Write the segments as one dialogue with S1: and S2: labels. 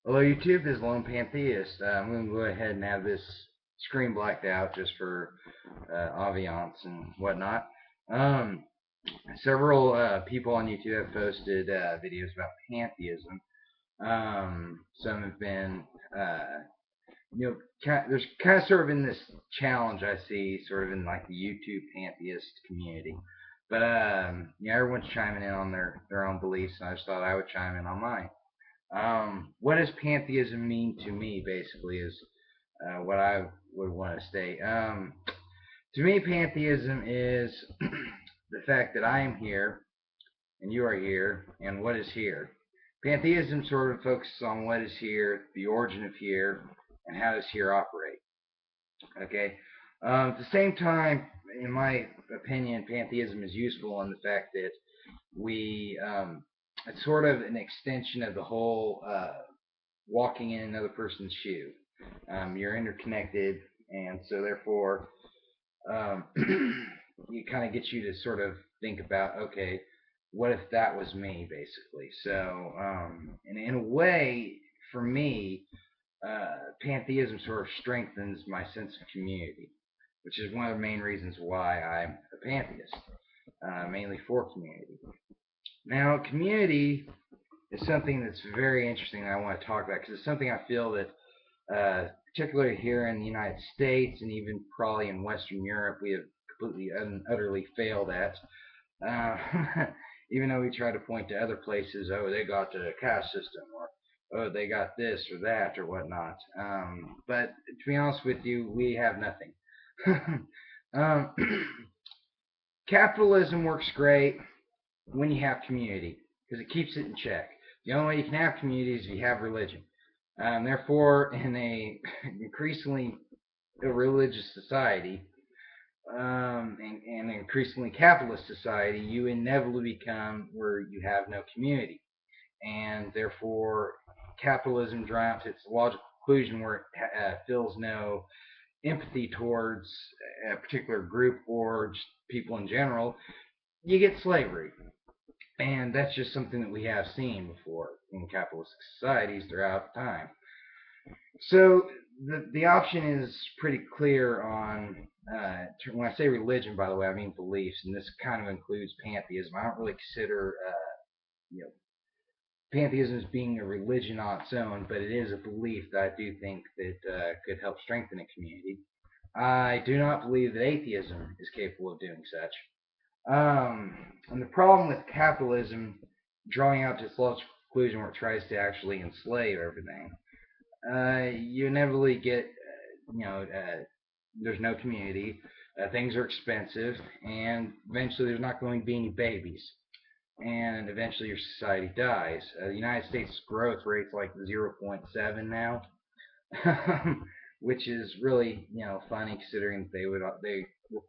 S1: Hello YouTube, this is Lone Pantheist. I'm going to go ahead and have this screen blacked out just for ambiance and whatnot. Um, Several people on YouTube have posted videos about pantheism. Some have been, there's kind of sort of in this challenge I see sort of in like the YouTube pantheist community. But, everyone's chiming in on their own beliefs, and I just thought I would chime in on mine. What does pantheism mean to me, basically, is what I would want to state. To me, pantheism is the fact that I am here and you are here and what is here. Pantheism sort of focuses on what is here, the origin of here, and how does here operate. Okay. At the same time, in my opinion, pantheism is useful in the fact that it's sort of an extension of the whole walking in another person's shoe. You're interconnected, and so therefore, um, it kind of gets you to sort of think about, okay, what if that was me, basically? So, and in a way, for me, pantheism sort of strengthens my sense of community, which is one of the main reasons why I'm a pantheist, mainly for community. Now, community is something that's very interesting that I want to talk about because it's something I feel that, particularly here in the United States and even probably in Western Europe, we have completely and utterly failed at. Uh, Even though we try to point to other places, oh, they got the caste system, or oh, they got this or that or whatnot. But to be honest with you, we have nothing. um, Capitalism works great when you have community because it keeps it in check. The only way you can have community is if you have religion. Therefore, in a increasingly religious society and an increasingly capitalist society, you inevitably become where you have no community, and therefore capitalism drives its logical conclusion where it feels no empathy towards a particular group or just people in general. You get slavery, and that's just something that we have seen before in capitalist societies throughout time. So the option is pretty clear on when I say religion, by the way, I mean beliefs, and this kind of includes pantheism. I don't really consider you know pantheism as being a religion on its own, but it is a belief that I do think that could help strengthen a community. I do not believe that atheism is capable of doing such. And the problem with capitalism drawing out to its logical conclusion where it tries to actually enslave everything, you inevitably get, there's no community, things are expensive, and eventually there's not going to be any babies. And eventually your society dies. The United States growth rate's like 0.7 now, which is really funny considering they were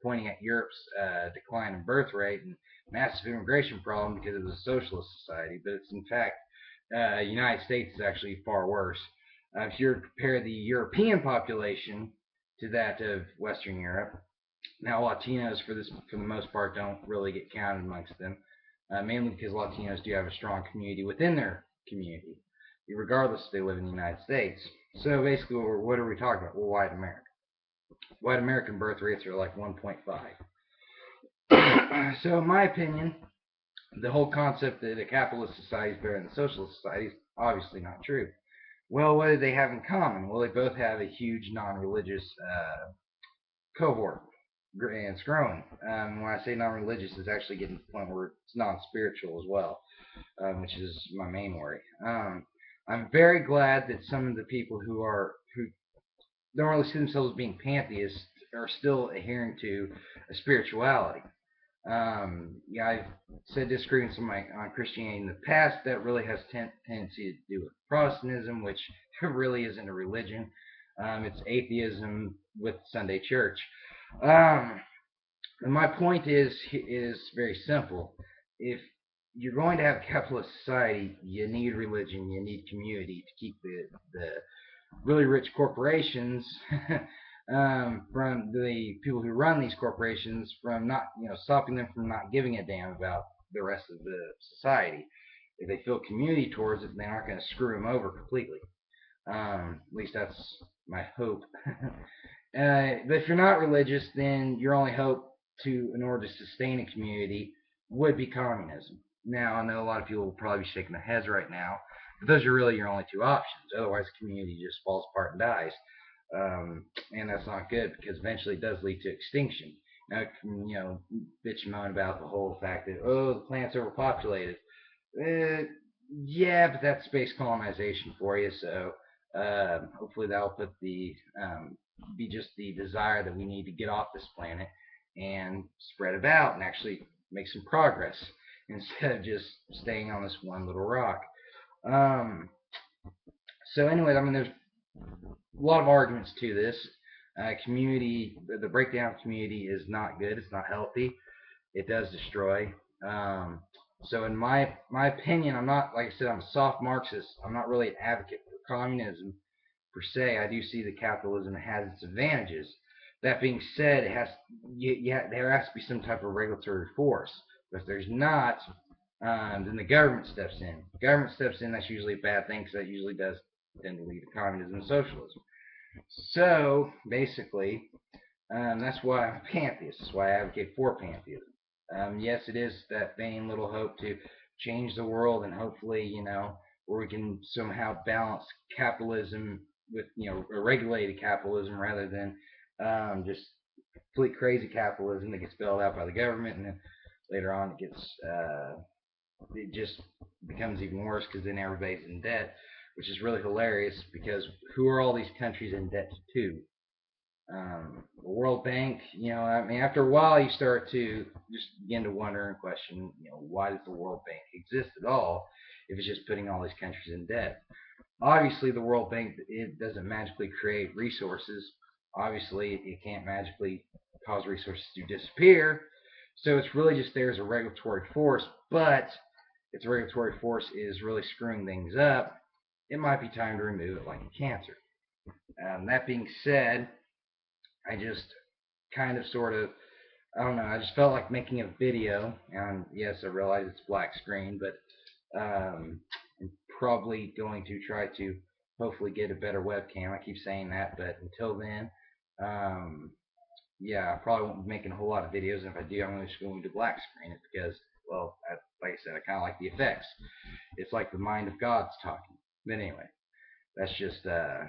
S1: pointing at Europe's decline in birth rate and massive immigration problem because it was a socialist society, but it's in fact United States is actually far worse. If you compare the European population to that of Western Europe, now Latinos for the most part don't really get counted amongst them, mainly because Latinos do have a strong community within their community, regardless if they live in the United States. So basically, what are we talking about? Well, white America. White American birth rates are like 1.5. So, in my opinion, the whole concept that a capitalist society is better than a socialist society is obviously not true. Well, what do they have in common? Well, they both have a huge non-religious cohort, and it's growing. When I say non-religious, it's actually getting to the point where it's non-spiritual as well, which is my main worry. I'm very glad that some of the people who don't really see themselves as being pantheists are still adhering to a spirituality. Yeah, I've said disagreements on Christianity in the past. That really has tendency to do with Protestantism, which really isn't a religion. It's atheism with Sunday church. Um, and my point is very simple. If you're going to have a capitalist society, you need religion, you need community to keep the really rich corporations from the people who run these corporations from not, stopping them from not giving a damn about the rest of the society. If they feel community towards it, they're not going to screw them over completely. At least that's my hope. But if you're not religious, then your only hope in order to sustain a community, would be communism. Now, I know a lot of people will probably be shaking their heads right now, but those are really your only two options. Otherwise, the community just falls apart and dies. And that's not good because eventually it does lead to extinction. Now, bitch and moan about the whole fact that, oh, the planet's overpopulated. Uh, yeah, but that's space colonization for you. So hopefully that'll be just the desire that we need to get off this planet and spread it out and actually make some progress instead of just staying on this one little rock. Um, so anyway, I mean, there's a lot of arguments to this. The breakdown of community is not good. It's not healthy. It does destroy. Um, so in my opinion, I'm not, like I said, I'm a soft Marxist. I'm not really an advocate for communism per se. I do see that capitalism has its advantages. That being said, there has to be some type of regulatory force. But if there's not, then the government steps in. The government steps in. That's usually a bad thing because that usually does tend to lead to communism and socialism. So basically, that's why I'm a pantheist. That's why I advocate for pantheism. Yes, it is that vain little hope to change the world and hopefully, where we can somehow balance capitalism with, a regulated capitalism rather than just complete crazy capitalism that gets bailed out by the government and then later on it just becomes even worse because then everybody's in debt, which is really hilarious because who are all these countries in debt to? The World Bank, I mean, after a while, you start to just begin to wonder and question, why does the World Bank exist at all if it's just putting all these countries in debt? Obviously, the World Bank, it doesn't magically create resources. Obviously, it can't magically cause resources to disappear. So it's really just there as a regulatory force. But if the regulatory force is really screwing things up, it might be time to remove it like a cancer. That being said, I just kind of sort of, I don't know, I just felt like making a video. And yes, I realize it's black screen, but I'm probably going to try to hopefully get a better webcam. I keep saying that, but until then, um, yeah, I probably won't be making a whole lot of videos. And if I do, I'm just going to black screen it because, well, like I said, I kind of like the effects. It's like the mind of God's talking. But anyway, that's just, yeah.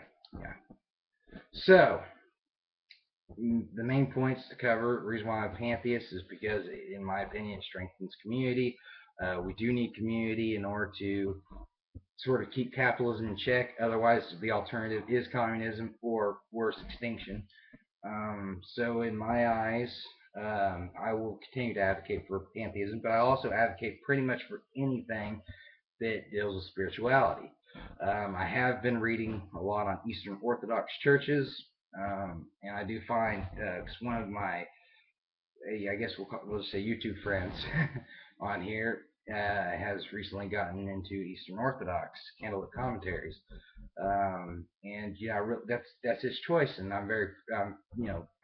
S1: So, the main points to cover, the reason why I'm a pantheist is because, in my opinion, it strengthens community. We do need community in order to sort of keep capitalism in check. Otherwise, the alternative is communism or worse, extinction. So, in my eyes, I will continue to advocate for pantheism, but I also advocate pretty much for anything that deals with spirituality. I have been reading a lot on Eastern Orthodox churches, and I do find one of my, I guess we'll just say YouTube friends on here has recently gotten into Eastern Orthodox candlelit commentaries, and yeah, that's his choice, and I'm very,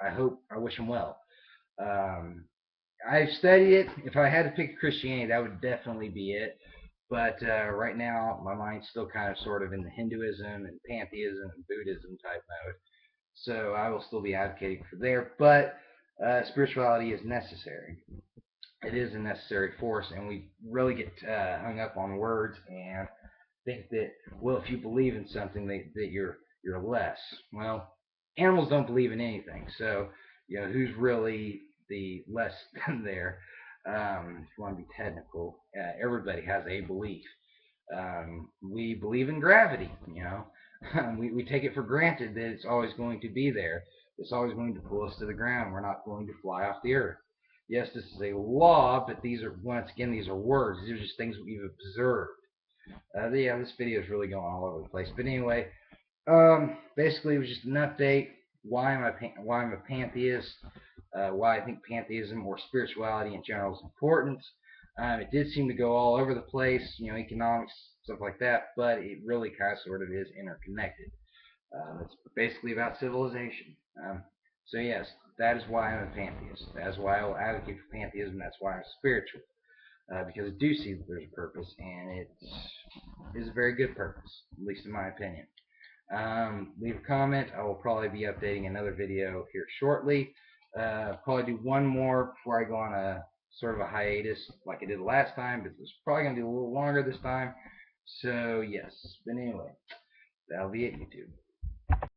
S1: I wish him well. Um, I've studied it. If I had to pick Christianity, that would definitely be it. But right now, my mind's still kind of sort of in the Hinduism and pantheism and Buddhism type mode. So I will still be advocating for there. But spirituality is necessary. It is a necessary force, and we really get hung up on words and think that, well, if you believe in something, that you're less. Well, animals don't believe in anything, so who's really the less than there? If you want to be technical, everybody has a belief. We believe in gravity. We take it for granted that it's always going to be there. It's always going to pull us to the ground. We're not going to fly off the earth. Yes, this is a law, but once again, these are words. These are just things we've observed. Yeah, this video is really going all over the place. But anyway, basically, it was just an update. Why I'm a pantheist. Why I think pantheism or spirituality in general is important. It did seem to go all over the place, economics, stuff like that, but it really kind of sort of is interconnected. It's basically about civilization. So yes, that is why I'm a pantheist. That is why I will advocate for pantheism. That's why I'm spiritual. Because I do see that there's a purpose, and it is a very good purpose, at least in my opinion. Leave a comment. I will probably be updating another video here shortly. Probably do one more before I go on a sort of a hiatus like I did last time, but it's probably going to be a little longer this time. So, yes. But anyway, that'll be it, YouTube.